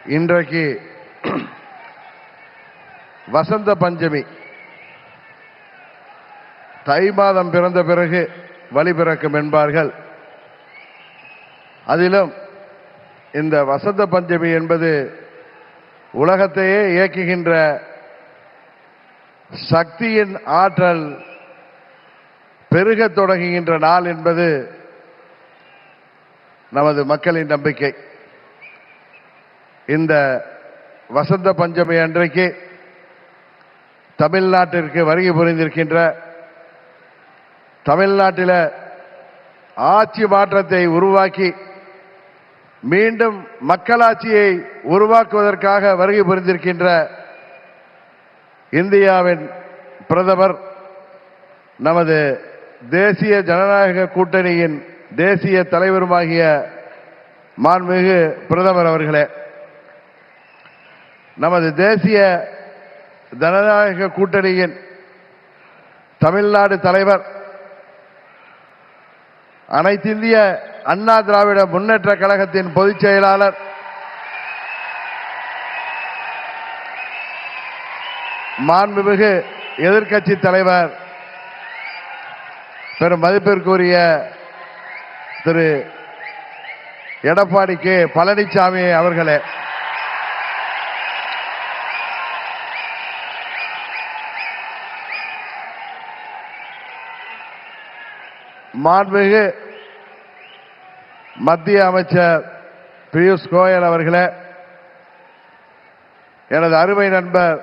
இன்றைக்கு வசந்த பஞ்சமி. தை மாதம் பிறந்த பிறகு வழி பிறக்கும் என்பார்கள். அதிலும் இந்த வசந்த பஞ்சமி என்பது உலகத்தையே இயக்குகின்ற சக்தியின் ஆற்றல் பெருக தொடங்குகின்ற நாள் என்பது நமது மக்களின் நம்பிக்கை. இந்த வசந்த பஞ்சமி அன்றைக்கு தமிழ்நாட்டிற்கு வருகை புரிந்திருக்கின்ற, தமிழ்நாட்டில் ஆட்சி மாற்றத்தை உருவாக்கி மீண்டும் மக்களாட்சியை உருவாக்குவதற்காக வருகை புரிந்திருக்கின்ற இந்தியாவின் பிரதமர், நமது தேசிய ஜனநாயக கூட்டணியின் தேசிய தலைவருமாகிய மாண்புமிகு பிரதமர் அவர்களே, நமது தேசிய ஜனநாயக கூட்டணியின் தமிழ்நாடு தலைவர், அனைத்திந்திய அண்ணா திராவிட முன்னேற்ற கழகத்தின் பொதுச் செயலாளர், மாண்புமிகு எதிர்க்கட்சி தலைவர், பெரும் மதிப்பிற்குரிய திரு எடப்பாடி கே பழனிசாமி அவர்களே, மாண்புமிகு மத்திய அமைச்சர் பியூஷ் கோயல் அவர்களே, எனது அருமை நண்பர்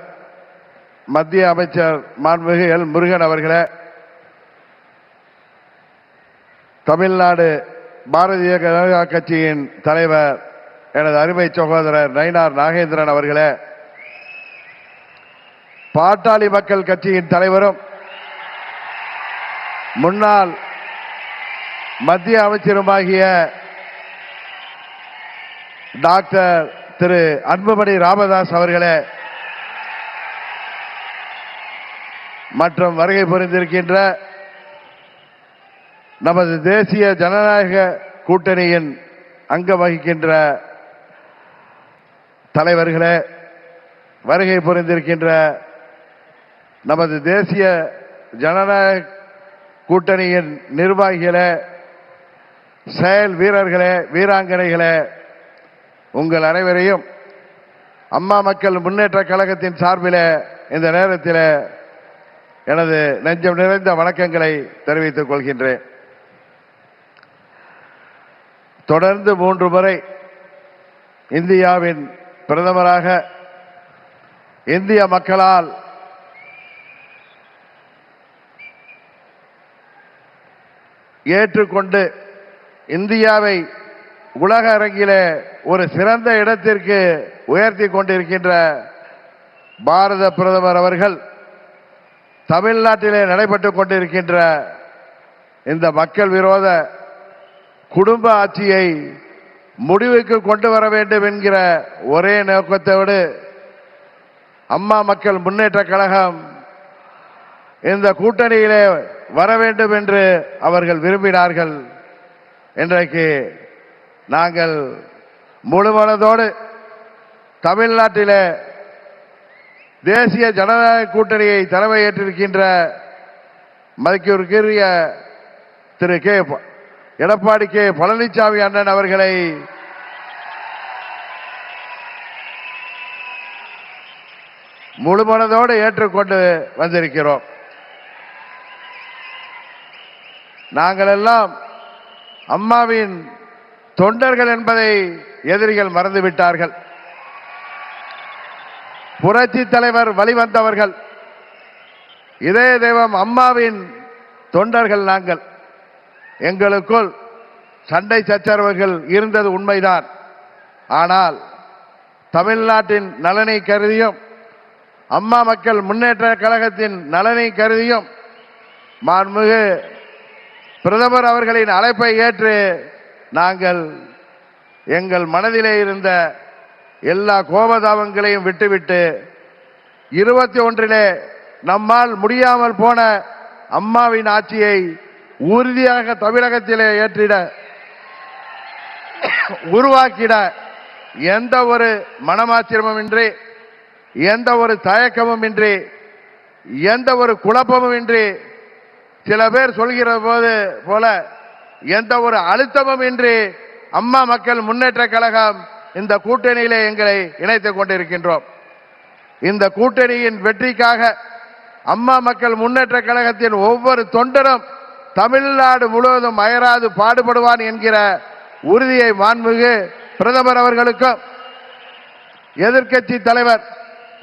மத்திய அமைச்சர் மாண்புமிகு எல் முருகன் அவர்களே, தமிழ்நாடு பாரதிய ஜனதா கட்சியின் தலைவர் எனது அருமை சகோதரர் நயினார் நாகேந்திரன் அவர்களே, பாட்டாளி மக்கள் கட்சியின் தலைவரும் முன்னாள் மத்திய அமைச்சருமாகிய டாக்டர் திரு அன்புமணி ராமதாஸ் அவர்களே, மற்றும் வருகை புரிந்திருக்கின்ற நமது தேசிய ஜனநாயக கூட்டணியின் அங்கம் வகிக்கின்ற தலைவர்களே, வருகை புரிந்திருக்கின்ற நமது தேசிய ஜனநாயக கூட்டணியின் நிர்வாகிகளே, செயல் வீரர்களே, வீராங்கனைகளே, உங்கள் அனைவரையும் அம்மா மக்கள் முன்னேற்ற கழகத்தின் சார்பில் இந்த நேரத்தில் எனது நெஞ்சம் நிறைந்த வணக்கங்களை தெரிவித்துக் கொள்கின்றேன். தொடர்ந்து 3 முறை இந்தியாவின் பிரதமராக இந்திய மக்களால் ஏற்றுக்கொண்டு இந்தியாவை உலக அரங்கிலே ஒரு சிறந்த இடத்திற்கு உயர்த்தி கொண்டிருக்கின்ற பாரத பிரதமர் அவர்கள் தமிழ்நாட்டிலே நடைபெற்றுக் கொண்டிருக்கின்ற இந்த மக்கள் விரோத குடும்ப ஆட்சியை முடிவுக்கு கொண்டு வர வேண்டும் என்கிற ஒரே நோக்கத்தோடு அம்மா மக்கள் முன்னேற்ற கழகம் இந்த கூட்டணியிலே வர வேண்டும் என்று அவர்கள் விரும்பினார்கள். இன்றைக்கு நாங்கள் முழுமனதோடு தமிழ்நாட்டிலே தேசிய ஜனநாயக கூட்டணியை தலைமையேற்றிருக்கின்ற மதிப்பிற்குரிய திரு எடப்பாடி கே பழனிசாமி அண்ணன் அவர்களை முழுமனதோடு ஏற்றுக்கொண்டு வந்திருக்கிறோம். நாங்கள் எல்லாம் அம்மாவின் தொண்டர்கள் என்பதை எதிரிகள் மறந்துவிட்டார்கள். புரட்சி தலைவர் வழிவந்தவர்கள், இதய தெய்வம் அம்மாவின் தொண்டர்கள் நாங்கள். எங்களுக்குள் சண்டை சச்சரவுகள் இருந்தது உண்மைதான். ஆனால் தமிழ்நாட்டின் நலனை கருதியும் அம்மா மக்கள் முன்னேற்ற கழகத்தின் நலனை கருதியும் மாண்புமிகு பிரதமர் அவர்களின் அழைப்பை ஏற்று நாங்கள் எங்கள் மனதிலே இருந்த எல்லா கோபதாபங்களையும் விட்டுவிட்டு 21 நம்மால் முடியாமல் போன அம்மாவின் ஆட்சியை உறுதியாக தமிழகத்திலே ஏற்றிட உருவாக்கிட எந்த ஒரு மனமாச்சரியமும் இன்றி, எந்த ஒரு தயக்கமும் இன்றி, எந்த ஒரு குழப்பமும் இன்றி, சில பேர் சொல்கிற போல எந்த ஒரு அழுத்தமும் இன்றி அம்மா மக்கள் முன்னேற்ற கழகம் இந்த கூட்டணியிலே எங்களை இணைத்துக் கொண்டிருக்கின்றோம். இந்த கூட்டணியின் வெற்றிக்காக அம்மா மக்கள் முன்னேற்ற கழகத்தின் ஒவ்வொரு தொண்டரும் தமிழ்நாடு முழுவதும் அயராது பாடுபடுவான் என்கிற உறுதியை மாண்புமிகு பிரதமர் அவர்களுக்கும் எதிர்க்கட்சி தலைவர்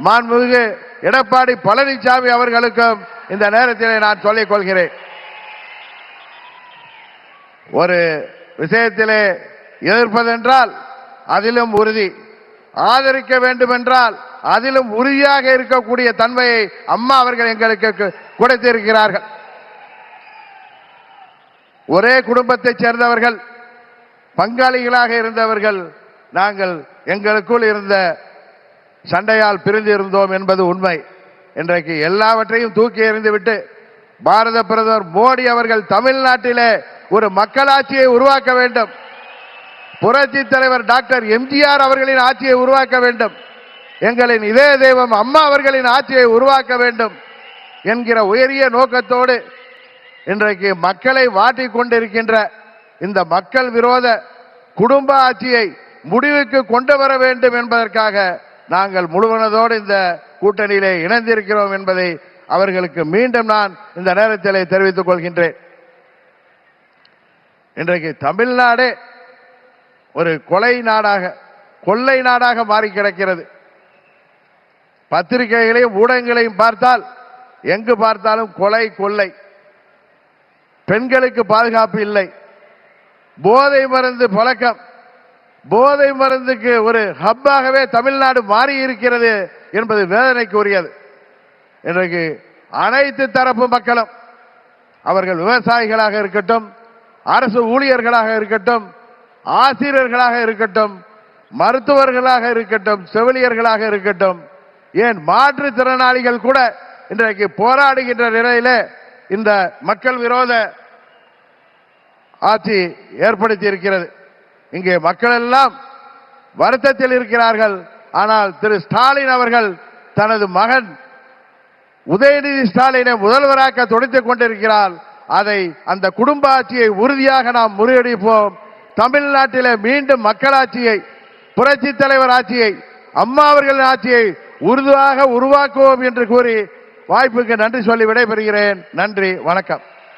மாண்புமிகு எடப்பாடி பழனிசாமி அவர்களுக்கும் இந்த நேரத்தில் நான் சொல்லிக் கொள்கிறேன். ஒரு விஷயத்திலே எதிர்ப்பதென்றால் அதிலும் உறுதி, ஆதரிக்க வேண்டும் என்றால் அதிலும் உறுதியாக இருக்கக்கூடிய தன்மையை அம்மா அவர்கள் எங்களுக்கு கொடுத்திருக்கிறார்கள். ஒரே குடும்பத்தைச் சேர்ந்தவர்கள், பங்காளிகளாக இருந்தவர்கள் நாங்கள் எங்களுக்குள் இருந்த சண்டையால் பிரிந்து இருந்தோம் என்பது உண்மை. இன்றைக்கு எல்லாவற்றையும் தூக்கி எறிந்துவிட்டு பாரத பிரதமர் மோடி அவர்கள் தமிழ்நாட்டிலே ஒரு மக்களாட்சியை உருவாக்க வேண்டும், புரட்சி தலைவர் டாக்டர் எம்ஜிஆர் அவர்களின் ஆட்சியை உருவாக்க வேண்டும், எங்களின் இதய தெய்வம் அம்மா அவர்களின் ஆட்சியை உருவாக்க வேண்டும் என்கிற உயரிய நோக்கத்தோடு இன்றைக்கு மக்களை வாட்டிக் கொண்டிருக்கின்ற இந்த மக்கள் விரோத குடும்ப ஆட்சியை முடிவுக்கு கொண்டு வர வேண்டும் என்பதற்காக நாங்கள் முழுவனதோடு இந்த கூட்டணியிலே இணைந்திருக்கிறோம் என்பதை அவர்களுக்கு மீண்டும் நான் இந்த நேரத்திலே தெரிவித்துக் கொள்கின்றேன். இன்றைக்கு தமிழ்நாடே ஒரு கொலை நாடாக, கொள்ளை நாடாக மாறி கிடக்கிறது. பத்திரிகைகளையும் ஊடகங்களையும் பார்த்தால் எங்கு பார்த்தாலும் கொலை, கொள்ளை, பெண்களுக்கு பாதுகாப்பு இல்லை, போதை மருந்து பழக்கம், போதை மருந்துக்கு ஒரு ஹப்பாகவே தமிழ்நாடு மாறி இருக்கிறது என்பது வேதனைக்கு உரியது. இன்றைக்கு அனைத்து தரப்பு மக்களும், அவர்கள் விவசாயிகளாக இருக்கட்டும், அரசு ஊழியர்களாக இருக்கட்டும், ஆசிரியர்களாக இருக்கட்டும், மருத்துவர்களாக இருக்கட்டும், செவிலியர்களாக இருக்கட்டும், ஏன் மாற்றுத்திறனாளிகள் கூட இன்றைக்கு போராடுகின்ற நிலையில இந்த மக்கள் விரோத ஆட்சி ஏற்படுத்தி இருக்கிறது. இங்கே மக்கள் எல்லாம் வருத்தத்தில் இருக்கிறார்கள். ஆனால் திரு ஸ்டாலின் அவர்கள் தனது மகன் உதயநிதி ஸ்டாலினை முதல்வராக்க துடித்துக் கொண்டிருக்கிறார். அதை அந்த குடும்ப ஆட்சியை உறுதியாக நாம் முறியடிப்போம். தமிழ்நாட்டிலே மீண்டும் மக்களாட்சியை, புரட்சி தலைவர் ஆட்சியை, அம்மா அவர்களின் ஆட்சியை உறுதியாக உருவாக்குவோம் என்று கூறி வாய்ப்புக்கு நன்றி சொல்லி விடைபெறுகிறேன். நன்றி, வணக்கம்.